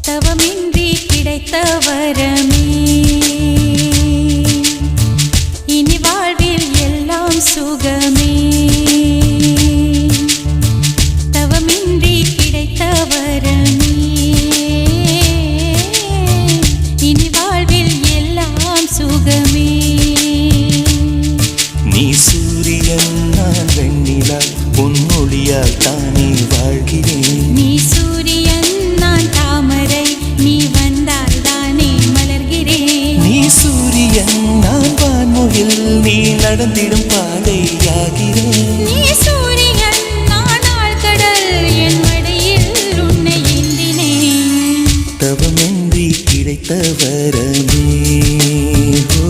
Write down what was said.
தவமின்றி கிடைத்த வரமே இனி வாழ்வில் எல்லாம் சுகமே தவமின்றி கிடைத்த வரமே இனி வாழ்வில் எல்லாம் சுகமே நீ சூரியன் நான் வெண்ணிலா பொன்னொழியால் தானே வாழ்கிறேன் நீ சூரியன் நான் தாமரை நீ வந்தால் தானே மலர்கிறேன் நீ சூரியன் நான் வான்முகில் நீ நடந்திடும் பாதையாகிறேன் நீ சூரியன் நான் ஆழ்கடல் என் மடியில் உன்னை ஏந்தினேன் தவமின்றி கிடைத்த வரமே ஓ